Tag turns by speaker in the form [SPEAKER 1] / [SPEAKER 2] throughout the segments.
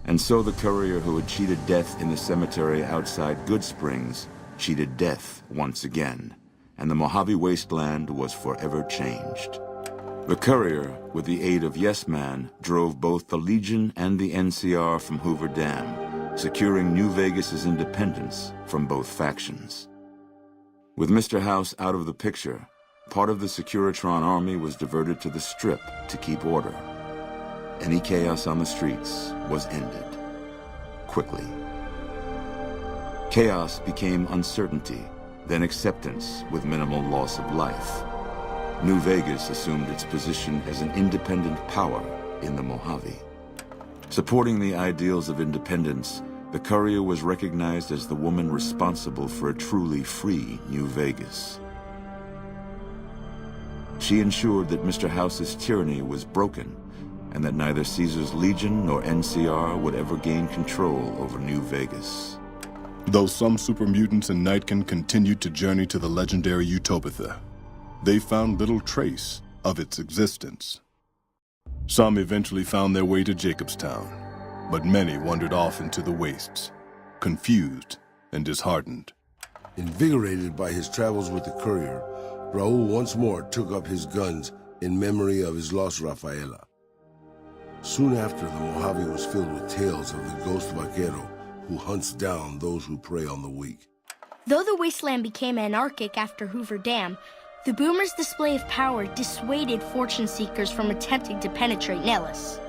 [SPEAKER 1] And so the courier who had cheated death in the cemetery outside Goodsprings cheated death once again, and the Mojave Wasteland was forever changed. The courier, with the aid of Yes Man, drove both the Legion and the NCR from Hoover Dam, securing New Vegas's independence from both factions. With Mr. House out of the picture, part of the Securitron army was diverted to the Strip to keep order. Any chaos on the streets was ended quickly. Chaos became uncertainty, then acceptance with minimal loss of life. New Vegas assumed its position as an independent power in the Mojave. Supporting the ideals of independence, the courier was recognized as the woman responsible for a truly free New Vegas. She ensured that Mr. House's tyranny was broken, and that neither Caesar's Legion nor NCR would ever gain control over New Vegas.
[SPEAKER 2] Though some super mutants in Nightkin continued to journey to the legendary Utopia, they found little trace of its existence. Some eventually found their way to Jacobstown, but many wandered off into the wastes, confused and disheartened.
[SPEAKER 3] Invigorated by his travels with the courier, Raul once more took up his guns in memory of his lost Rafaela. Soon after, the Mojave was filled with tales of the ghost vaquero who hunts down those who prey on the weak.
[SPEAKER 4] Though the wasteland became anarchic after Hoover Dam, the Boomers' display of power dissuaded fortune seekers from attempting to penetrate Nellis.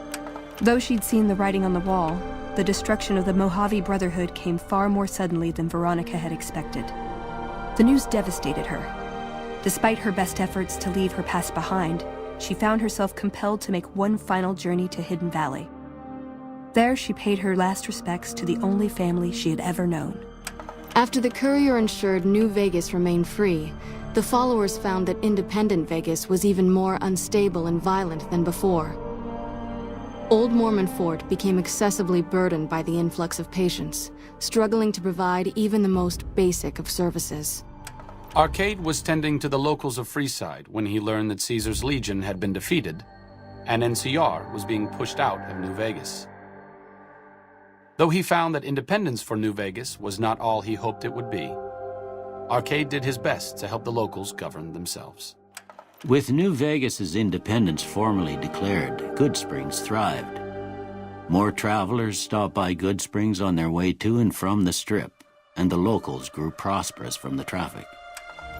[SPEAKER 5] Though she'd seen the writing on the wall, the destruction of the Mojave Brotherhood came far more suddenly than Veronica had expected. The news devastated her. Despite her best efforts to leave her past behind, she found herself compelled to make one final journey to Hidden Valley. There, she paid her last respects to the only family she had ever known.
[SPEAKER 6] After the courier ensured New Vegas remained free, the followers found that independent Vegas was even more unstable and violent than before. Old Mormon Fort became excessively burdened by the influx of patients, struggling to provide even the most basic of services.
[SPEAKER 7] Arcade was tending to the locals of Freeside when he learned that Caesar's Legion had been defeated, and NCR was being pushed out of New Vegas. Though he found that independence for New Vegas was not all he hoped it would be, Arcade did his best to help the locals govern themselves.
[SPEAKER 8] With New Vegas's independence formally declared, Goodsprings thrived. More travelers stopped by Goodsprings on their way to and from the Strip, and the locals grew prosperous from the traffic.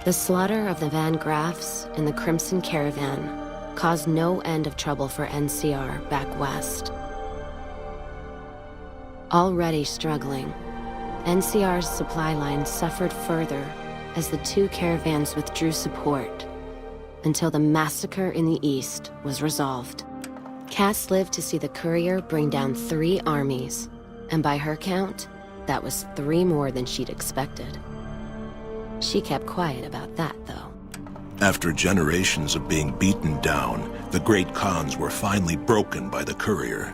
[SPEAKER 9] The slaughter of the Van Graffs and the Crimson Caravan caused no end of trouble for NCR back west. Already struggling, NCR's supply line suffered further as the two caravans withdrew support, until the massacre in the east was resolved. Cass lived to see the courier bring down 3 armies, and by her count, that was 3 more than she'd expected. She kept quiet about that, though.
[SPEAKER 10] After generations of being beaten down, the great Khans were finally broken by the courier.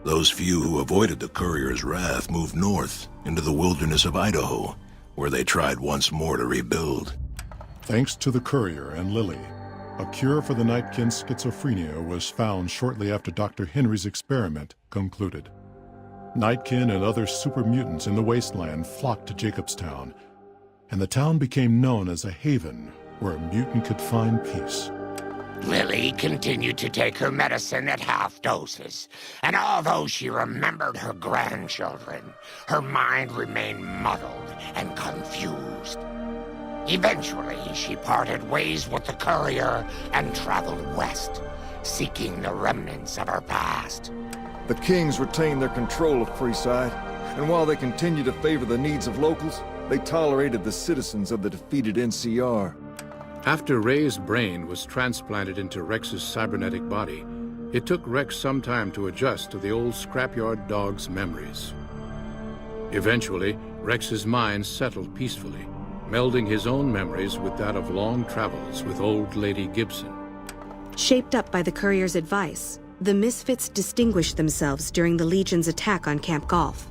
[SPEAKER 10] Those few who avoided the courier's wrath moved north into the wilderness of Idaho, where they tried once more to rebuild.
[SPEAKER 2] Thanks to the courier and Lily, a cure for the Nightkin schizophrenia was found shortly after Dr. Henry's experiment concluded. Nightkin and other super mutants in the wasteland flocked to Jacobstown, and the town became known as a haven where a mutant could find peace.
[SPEAKER 11] Lily continued to take her medicine at half doses, and although she remembered her grandchildren, her mind remained muddled and confused. Eventually, she parted ways with the courier and traveled west, seeking the remnants of her past.
[SPEAKER 12] The Kings retained their control of Freeside, and while they continued to favor the needs of locals, they tolerated the citizens of the defeated NCR.
[SPEAKER 13] After Ray's brain was transplanted into Rex's cybernetic body, it took Rex some time to adjust to the old scrapyard dog's memories. Eventually, Rex's mind settled peacefully, melding his own memories with that of long travels with old Lady Gibson.
[SPEAKER 14] Shaped up by the courier's advice, the Misfits distinguished themselves during the Legion's attack on Camp Golf.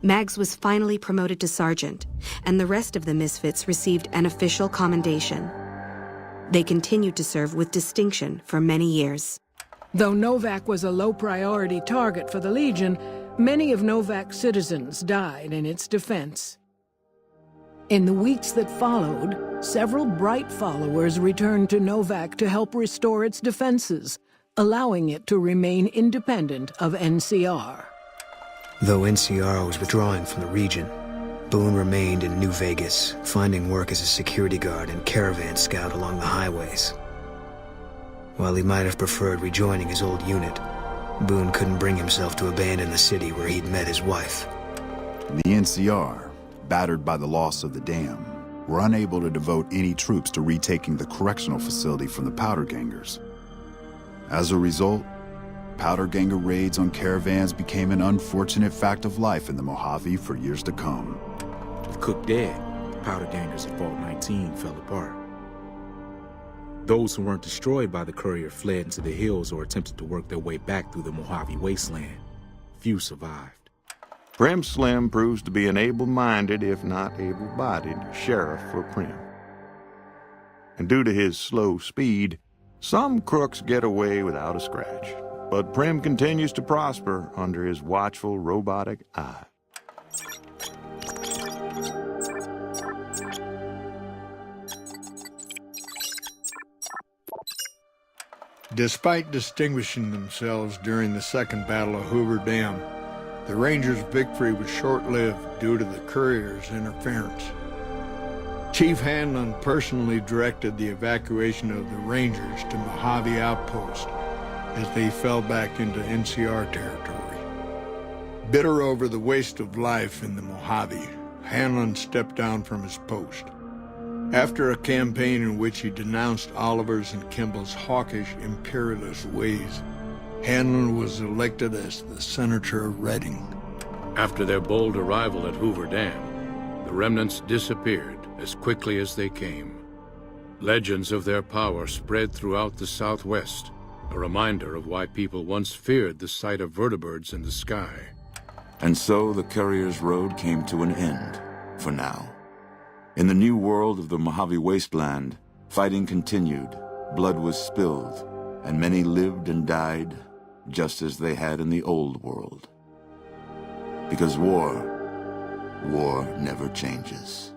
[SPEAKER 14] Mags was finally promoted to sergeant, and the rest of the Misfits received an official commendation. They continued to serve with distinction for many years.
[SPEAKER 15] Though Novak was a low-priority target for the Legion, many of Novak's citizens died in its defense. In the weeks that followed, several Bright followers returned to Novak to help restore its defenses, allowing it to remain independent of NCR.
[SPEAKER 16] Though NCR was withdrawing from the region, Boone remained in New Vegas, finding work as a security guard and caravan scout along the highways. While he might have preferred rejoining his old unit, Boone couldn't bring himself to abandon the city where he'd met his wife.
[SPEAKER 17] The NCR, battered by the loss of the dam, were unable to devote any troops to retaking the correctional facility from the Powder Gangers. As a result, Powder Ganger raids on caravans became an unfortunate fact of life in the Mojave for years to come.
[SPEAKER 18] With Cook dead, Powder Gangers at Vault 19 fell apart. Those who weren't destroyed by the courier fled into the hills or attempted to work their way back through the Mojave wasteland. Few survived.
[SPEAKER 19] Prim Slim proves to be an able-minded, if not able-bodied, sheriff for Prim. And due to his slow speed, some crooks get away without a scratch. But Prim continues to prosper under his watchful, robotic eye.
[SPEAKER 20] Despite distinguishing themselves during the Second Battle of Hoover Dam, the Rangers' victory was short-lived due to the courier's interference. Chief Hanlon personally directed the evacuation of the Rangers to Mojave Outpost as they fell back into NCR territory. Bitter over the waste of life in the Mojave, Hanlon stepped down from his post. After a campaign in which he denounced Oliver's and Kimball's hawkish, imperialist ways, Hanlon was elected as the Senator of Reading.
[SPEAKER 13] After their bold arrival at Hoover Dam, the remnants disappeared as quickly as they came. Legends of their power spread throughout the Southwest, a reminder of why people once feared the sight of vertibirds in the sky.
[SPEAKER 1] And so the Courier's Road came to an end, for now. In the new world of the Mojave Wasteland, fighting continued, blood was spilled, and many lived and died just as they had in the old world. Because war never changes.